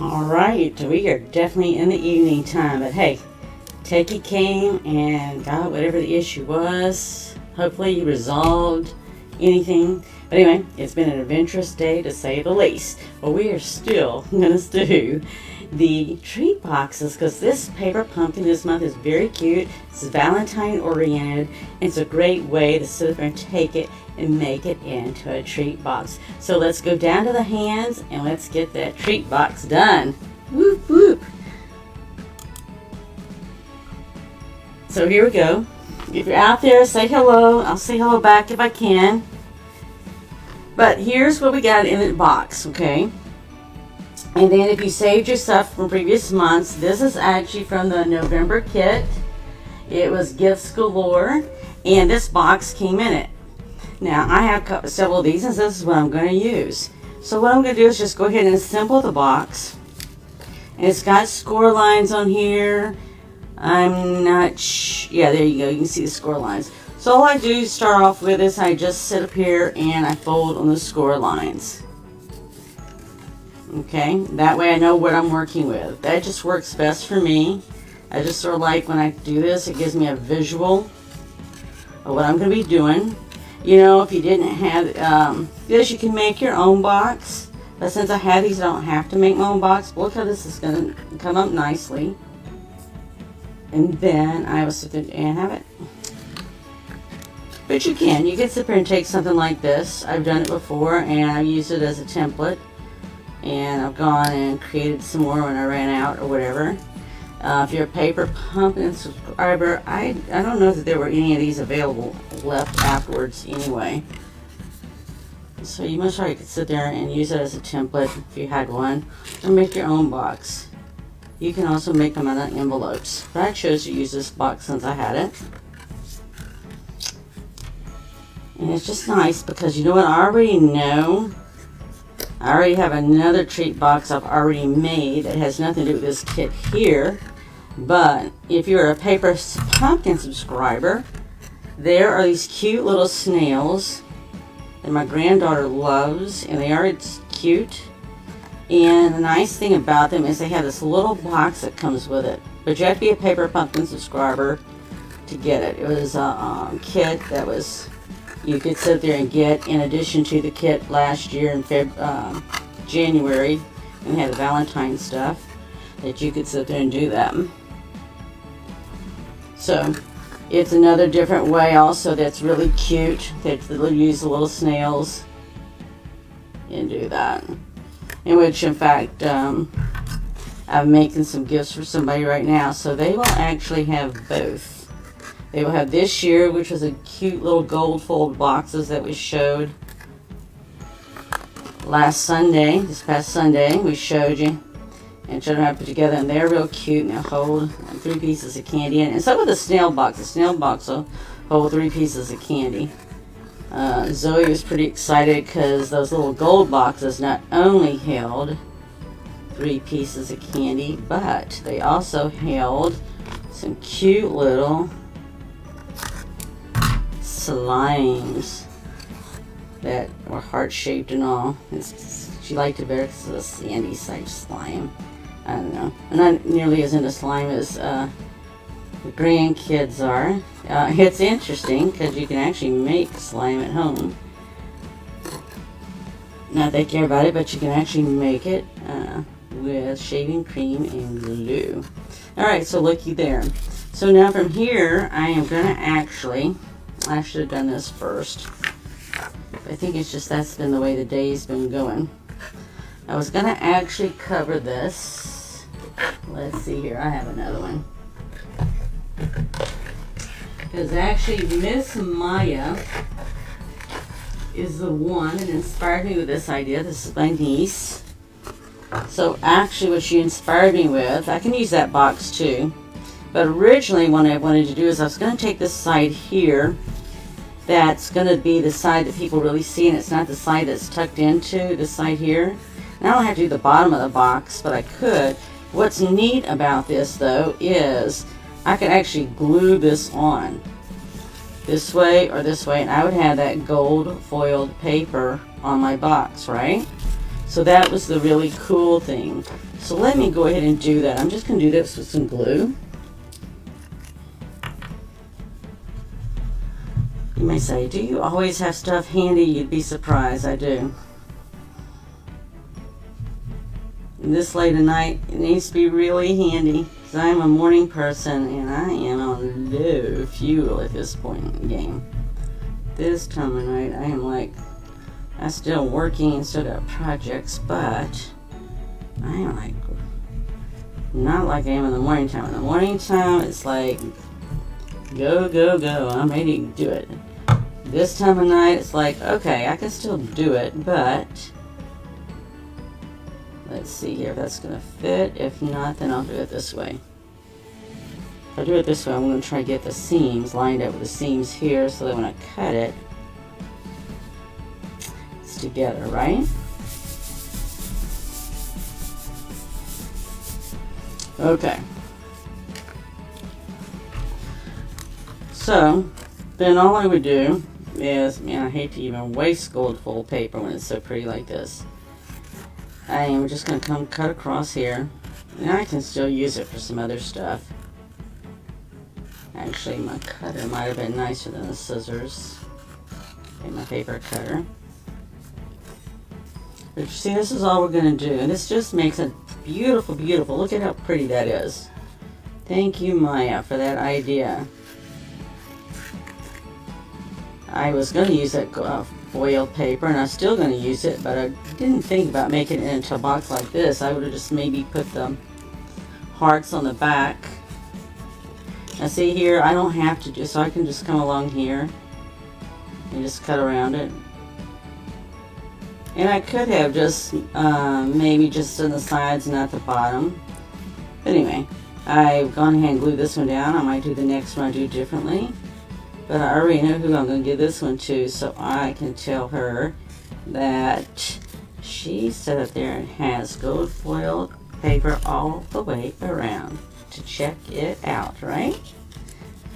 All right, we are definitely in the evening time, but hey, Techie came and got whatever the issue was. Hopefully you resolved anything. But anyway, it's been an adventurous day to say the least. But we are still going to do the treat boxes because this paper pumpkin this month is very cute. It's Valentine oriented. It's a great way to sit there and take it and make it into a treat box. So let's go down to the hands and let's get that treat box done. Whoop whoop. So here we go. If you're out there, say hello. I'll say hello back if I can. But here's what we got in the box, okay? And then if you saved your stuff from previous months, this is actually from the November kit. It was gifts galore, and this box came in it. Now, I have several of these, and this is what I'm going to use. So what I'm going to do is just go ahead and assemble the box. And it's got score lines on here. I'm not yeah, there you go. You can see the score lines. So all I do to start off with is I just sit up here and I fold on the score lines. Okay, that way I know what I'm working with. That just works best for me. I just sort of like when I do this, it gives me a visual of what I'm going to be doing. You know, if you didn't have this, you can make your own box. But since I have these, I don't have to make my own box. Look how this is going to come up nicely. And then I will sit there and have it. But you can sit there and take something like this. I've done it before and I've used it as a template. And I've gone and created some more when I ran out or whatever. If you're a paper pumpkin subscriber, I don't know that there were any of these available left afterwards anyway. So you most probably could sit there and use it as a template if you had one. Or make your own box. You can also make them out of envelopes. But I chose to use this box since I had it. And it's just nice because you know what I already know? I already have another treat box I've already made that has nothing to do with this kit here. But if you're a paper pumpkin subscriber, there are these cute little snails that my granddaughter loves, and they are cute. And the nice thing about them is they have this little box that comes with it. But you have to be a paper pumpkin subscriber to get it. It was a kit that was you could sit there and get in addition to the kit last year in January, and they had the Valentine stuff that you could sit there and do that. So it's another different way also that's really cute that they'll use the little snails and do that. In which in fact I'm making some gifts for somebody right now, so they will actually have both. They will have this year, which was a cute little gold fold boxes that we showed last Sunday, this past Sunday, we showed you and showed them how to put together, and they're real cute, and they'll hold 3 pieces of candy in it. And so with the snail box will hold 3 pieces of candy. Zoe was pretty excited because those little gold boxes not only held 3 pieces of candy, but they also held some cute little slimes that were heart-shaped and all. She liked it better because of the sandy side slime. I don't know. I'm not nearly as into slime as the grandkids are. It's interesting because you can actually make slime at home. Not that they care about it, but you can actually make it with shaving cream and glue. Alright, so looky there. So now from here, I am going to I should have done this first. I think it's just that's been the way the day's been going. I was going to actually cover this. Let's see here. I have another one. Because actually Miss Maya is the one that inspired me with this idea. This is my niece. So actually what she inspired me with, I can use that box too. But originally what I wanted to do is I was going to take this side here. That's going to be the side that people really see, and it's not the side that's tucked into, this side here. And I don't have to do the bottom of the box, but I could. What's neat about this though is I could actually glue this on this way or this way, and I would have that gold foiled paper on my box, right? So that was the really cool thing. So let me go ahead and do that. I'm just going to do this with some glue. You may say, do you always have stuff handy? You'd be surprised. I do. And this late at night, it needs to be really handy because I'm a morning person and I am on low fuel at this point in the game. This time of night, I am like, I'm still working and still got projects, but I am like, not like I am in the morning time. In the morning time, it's like, go, go, go. I'm ready to do it. This time of night, it's like, okay, I can still do it, but let's see here if that's going to fit. If not, then I'll do it this way. If I do it this way, I'm going to try to get the seams lined up with the seams here so that when I cut it, it's together, right? Okay. So, then all I would do is, man, I hate to even waste gold foil paper when it's so pretty like this. I am just going to come cut across here. And I can still use it for some other stuff. Actually, my cutter might have been nicer than the scissors. Okay, my paper cutter. But you see, this is all we're going to do. And this just makes it beautiful, beautiful. Look at how pretty that is. Thank you, Maya, for that idea. I was going to use that foil paper, and I'm still going to use it, but I didn't think about making it into a box like this. I would have just maybe put the hearts on the back. Now see here, I don't have to do, so I can just come along here and just cut around it. And I could have just, maybe just on the sides and at the bottom. But anyway, I've gone ahead and glued this one down. I might do the next one I do differently. But I already know who I'm going to give this one to, so I can tell her that she sat up there and has gold foil paper all the way around to check it out, right?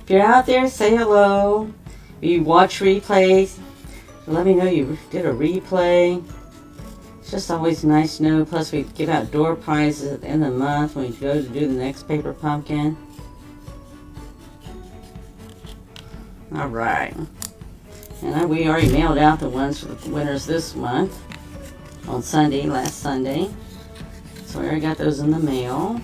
If you're out there, say hello. If you watch replays, let me know you did a replay. It's just always nice to know. Plus, we give out door prizes at the end of the month when we go to do the next paper pumpkin. Alright, and we already mailed out the ones for the winners this month on Sunday, last Sunday. So I already got those in the mail.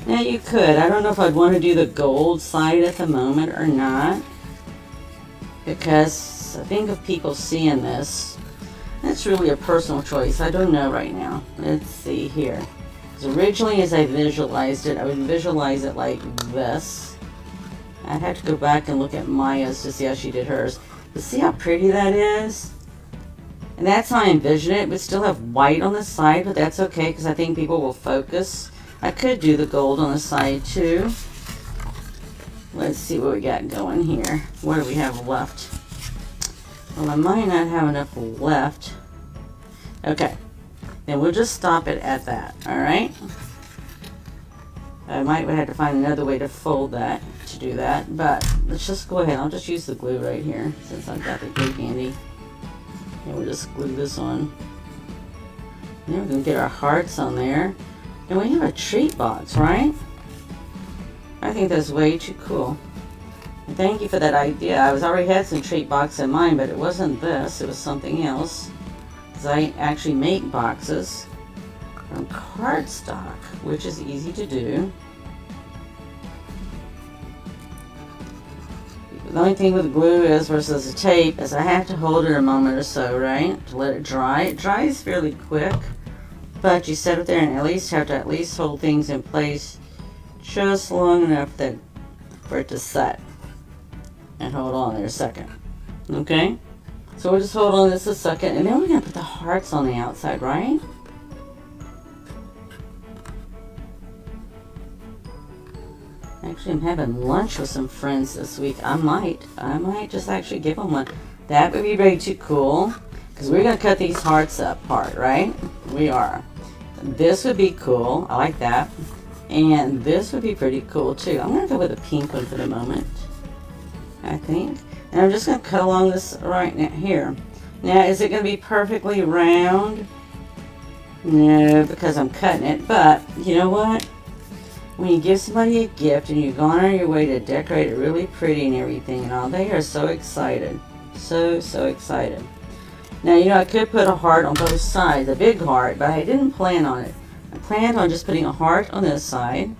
Now you could, I don't know if I'd want to do the gold side at the moment or not, because I think of people seeing this. That's really a personal choice. I don't know right now. Let's see here. Originally, as I visualized it, I would visualize it like this. I'd have to go back and look at Maya's to see how she did hers. But see how pretty that is? And that's how I envision it. It would still have white on the side, but that's okay because I think people will focus. I could do the gold on the side too. Let's see what we got going here. What do we have left? Well, I might not have enough left. Okay. Then we'll just stop it at that, alright? I might have to find another way to fold that to do that, but let's just go ahead. I'll just use the glue right here since I've got the glue handy. And we'll just glue this on. And then we're going to get our hearts on there. And we have a treat box, right? I think that's way too cool. And thank you for that idea. I already had some treat box in mind, but it wasn't this. It was something else. I actually make boxes from cardstock, which is easy to do. The only thing with glue is versus the tape is I have to hold it a moment or so, right, to let it dry. It dries fairly quick, but you set it there and at least have to at least hold things in place just long enough that for it to set and hold on there a second. Okay? So we'll just hold on this a second, and then we're going to put the hearts on the outside, right? Actually, I'm having lunch with some friends this week. I might just actually give them one. That would be way too cool, because we're going to cut these hearts apart, right? We are. This would be cool. I like that. And this would be pretty cool, too. I'm going to go with a pink one for the moment, I think. And I'm just going to cut along this right now here. Now, is it going to be perfectly round? No, because I'm cutting it. But, you know what? When you give somebody a gift and you're going on your way to decorate it really pretty and everything and all, they are so excited. So excited. Now, you know, I could put a heart on both sides, a big heart, but I didn't plan on it. I planned on just putting a heart on this side.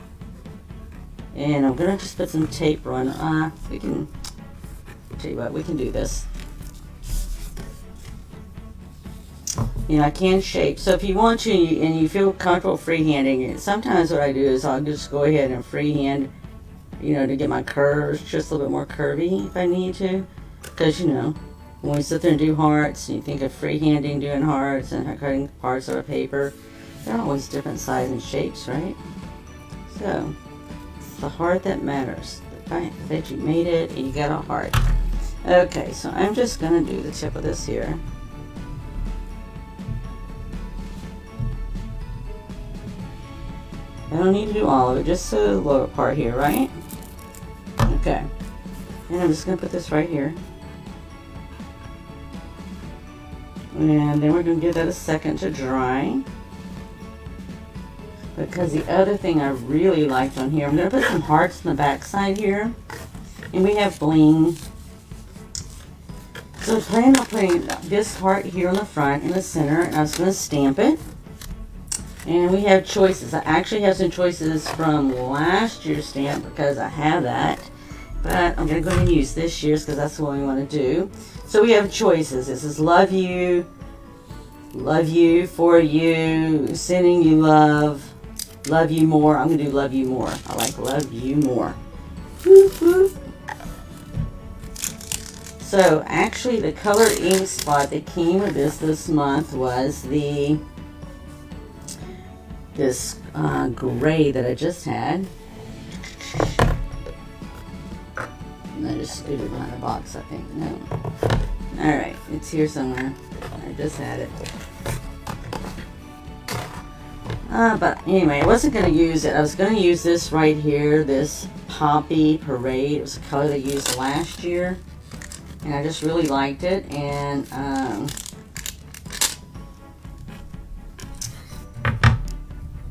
And I'm going to just put some tape on. We can, tell you what, we can do this. You know, I can shape. So if you want to and you feel comfortable freehanding it, sometimes what I do is I'll just go ahead and freehand, you know, to get my curves just a little bit more curvy if I need to. Because, you know, when we sit there and do hearts, and you think of freehanding doing hearts and cutting parts of a paper, they're always different sizes and shapes, right? So, it's the heart that matters. The fact that you made it and you got a heart. Okay, so I'm just going to do the tip of this here. I don't need to do all of it, just the lower part here, right? Okay. And I'm just going to put this right here. And then we're going to give that a second to dry. Because the other thing I really liked on here, I'm going to put some hearts on the back side here. And we have bling. So I plan on putting this heart here on the front in the center, and I was going to stamp it. And we have choices. I actually have some choices from last year's stamp because I have that. But I'm going to go ahead and use this year's because that's what we want to do. So we have choices. This is love you, for you, sending you love you more. I'm going to do love you more. I like love you more. Woo-hoo. So actually the color ink spot that came with this month was this gray that I just had. And I just scooted it behind the box, I think. No. Alright, it's here somewhere. I just had it. But anyway, I wasn't going to use it. I was going to use this right here, this Poppy Parade. It was a color they used last year. And I just really liked it. And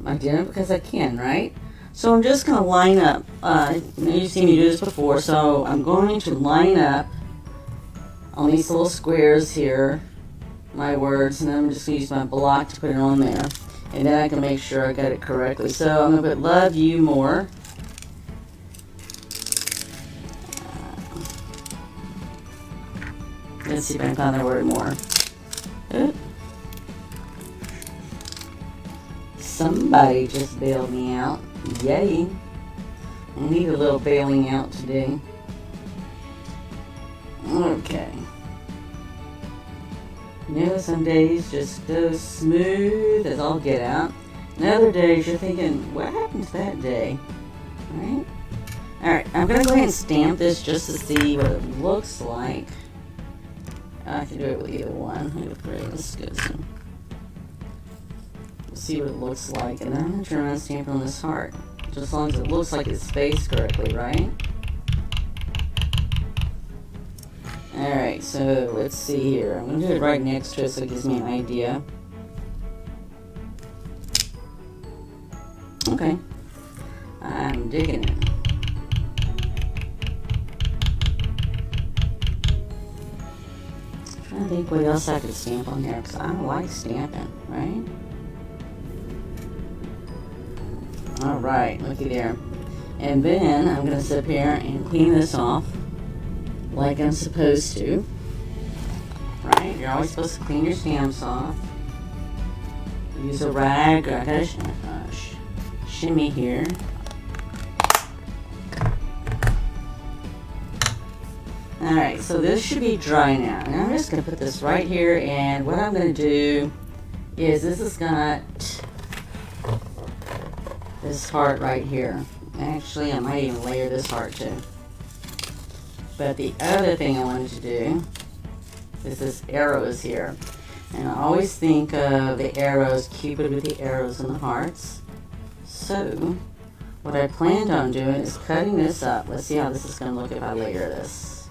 I did it because I can, right? So I'm just going to line up. You've seen me do this before, so I'm going to line up on these little squares here, my words, and then I'm just going to use my block to put it on there. And then I can make sure I got it correctly. So I'm going to put love you more. Let's see if I can find the word more. Ooh. Somebody just bailed me out. Yay. I need a little bailing out today. Okay. You know, some days just go smooth as all get out. And other days you're thinking, what happened to that day? Right? Alright, I'm going to go ahead and stamp this just to see what it looks like. I can do it with either one. Let's go some. See what it looks like, and then I'm going to turn around and stamp it on this heart. Just as long as it looks like it's spaced correctly, right? Alright, so let's see here. I'm going to do it right next to it so it gives me an idea. Okay. I'm digging it. I'm trying to think what else I could stamp on here, because I don't like stamping, right? Alright, looky there. And then I'm going to sit here and clean this off like I'm supposed to. Right? You're always supposed to clean your stamps off. Use a rag, or I got a shimmy here. Alright, so this should be dry now. And I'm just going to put this right here, and what I'm going to do is this has got this heart right here. Actually, I might even layer this heart too. But the other thing I wanted to do is this arrows here. And I always think of the arrows, Cupid with the arrows and the hearts. So, what I planned on doing is cutting this up. Let's see how this is going to look if I layer this.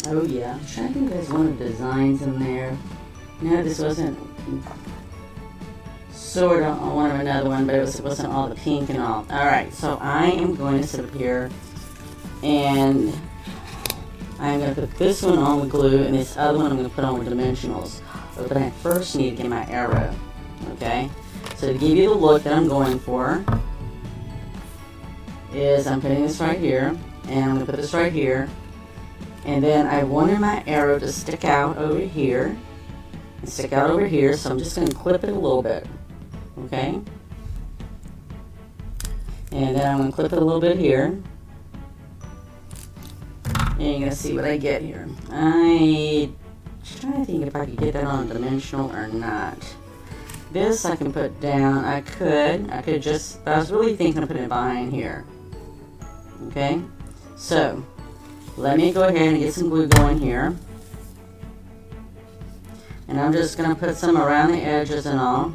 Oh yeah, I'm trying to think there's one of the designs in there. No, this wasn't sort of on one of another one, but it wasn't all the pink and all. Alright, so I am going to sit up here and I'm going to put this one on with glue and this other one I'm going to put on with dimensionals. But I first need to get my arrow. Okay? So to give you the look that I'm going for is I'm putting this right here and I'm going to put this right here. And then I wanted my arrow to stick out over here and stick out over here, so I'm just going to clip it a little bit. Okay? And then I'm going to clip it a little bit here. And you're going to see what I get here. I'm trying to think if I could get that on a dimensional or not. This I can put down. I could just, but I was really thinking of putting it behind here. Okay? So, let me go ahead and get some glue going here. And I'm just going to put some around the edges and all.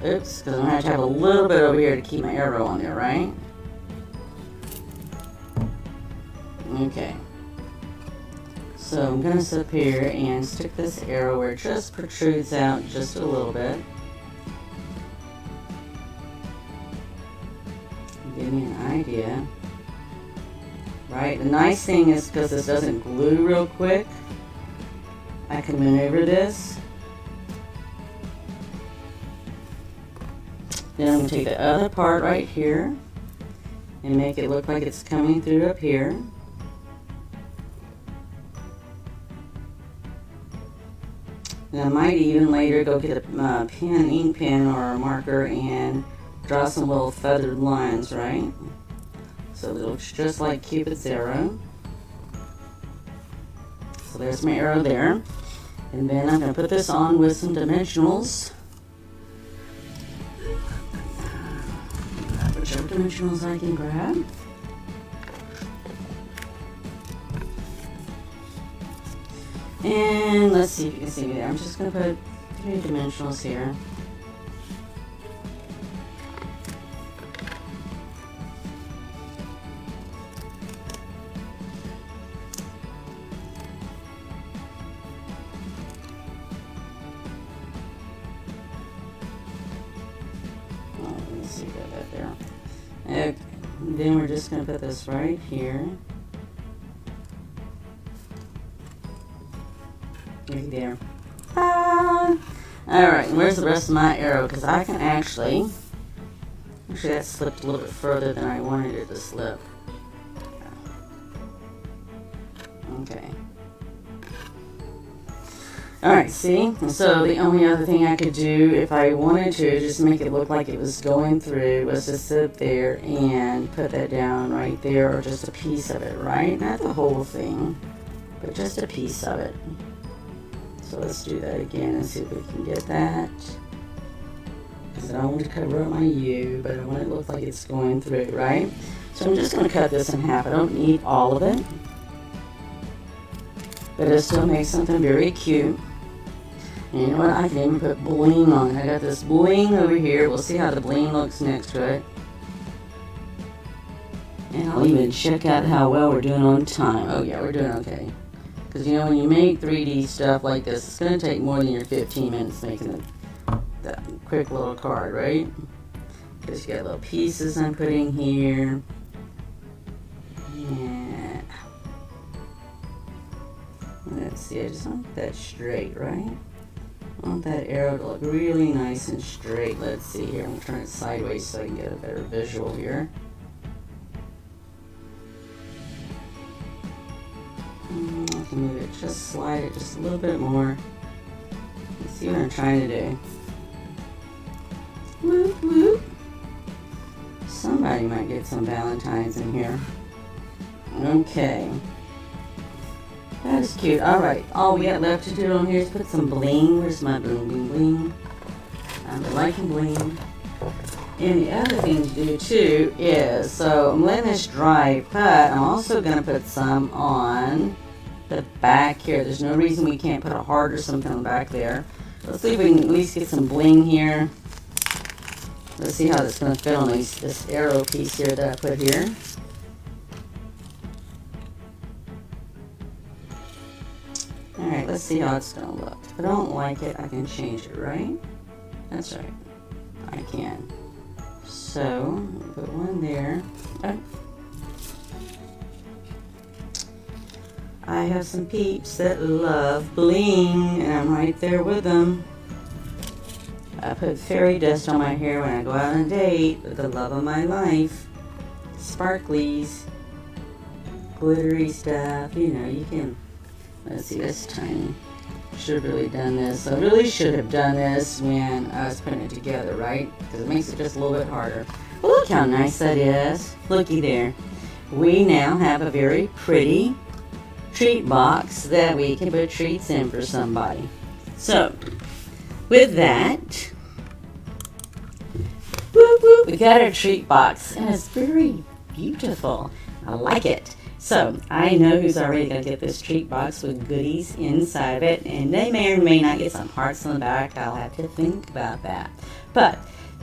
Oops, because I'm going to have a little bit over here to keep my arrow on there, right? Okay. So I'm going to sit up here and stick this arrow where it just protrudes out just a little bit. Give me an idea. Right? The nice thing is because this doesn't glue real quick, I can maneuver this. Then I'm going to take the other part right here and make it look like it's coming through up here. And I might even later go get a pen, ink pen or a marker and draw some little feathered lines, right? So it looks just like Cupid's arrow. So there's my arrow there. And then I'm going to put this on with some dimensionals. Grab whichever dimensionals I can grab. And let's see if you can see me there. I'm just going to put 3 dimensionals here. Oh, let me see that there. Okay. Then we're just going to put this right here. Right there. Alright, and where's the rest of my arrow? Because I can actually that slipped a little bit further than I wanted it to slip. Okay. Alright, see? So the only other thing I could do if I wanted to just make it look like it was going through was to sit there and put that down right there, or just a piece of it, right? Not the whole thing, but just a piece of it. So let's do that again and see if we can get that. Because I don't want to cover up my U, but I want it to look like it's going through, right? So I'm just going to cut this in half. I don't need all of it, but it still makes something very cute. And you know what? I can even put bling on it. I got this bling over here. We'll see how the bling looks next to it. And I'll even check out how well we're doing on time. Oh yeah, we're doing okay. Because, you know, when you make 3D stuff like this, it's going to take more than your 15 minutes making that quick little card, right? Because you got little pieces I'm putting here. Yeah. Let's see, I just want that straight, right? I want that arrow to look really nice and straight. Let's see here. I'm going to turn it sideways so I can get a better visual here. I can move it, just slide it just a little bit more. Let's see what I'm trying to do. Whoop, whoop. Somebody might get some Valentines in here. Okay. That is cute. Alright, all we got left to do on here is put some bling. Where's my bling, bling, bling? I'm liking bling. And the other thing to do too is, so I'm letting this dry, but I'm also going to put some on the back here. There's no reason we can't put a heart or something on the back there. Let's see if we can at least get some bling here. Let's see how that's going to fit on this arrow piece here that I put here. Let's see how it's gonna look. If I don't like it, I can change it, right? That's right. I can. So, put one there. Oh. I have some peeps that love bling, and I'm right there with them. I put fairy dust on my hair when I go out on a date with the love of my life. Sparklies, glittery stuff, you know, you can, let's see, that's tiny. Should have really done this. I really should have done this when I was putting it together, right? Because it makes it just a little bit harder. Well, look how nice that is. Looky there. We now have a very pretty treat box that we can put treats in for somebody. So, with that, whoop, whoop, we got our treat box, and it's very beautiful. I like it. So, I know who's already going to get this treat box with goodies inside of it, and they may or may not get some hearts on the back. I'll have to think about that. But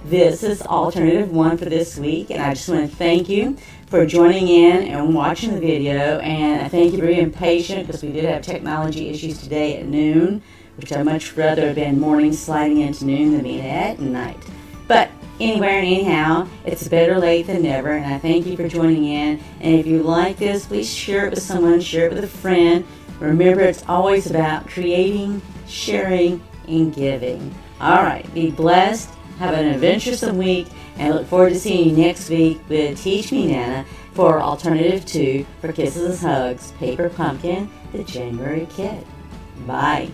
this is alternative one for this week, and I just want to thank you for joining in and watching the video, and I thank you for being patient because we did have technology issues today at noon, which I'd much rather have been morning sliding into noon than being at night. But anywhere and anyhow, it's better late than never, and I thank you for joining in. And if you like this, please share it with someone, share it with a friend. Remember, it's always about creating, sharing, and giving. All right, be blessed, have an adventuresome week, and I look forward to seeing you next week with Teach Me Nana for Alternative 2 for Kisses and Hugs, Paper Pumpkin, the January Kit. Bye.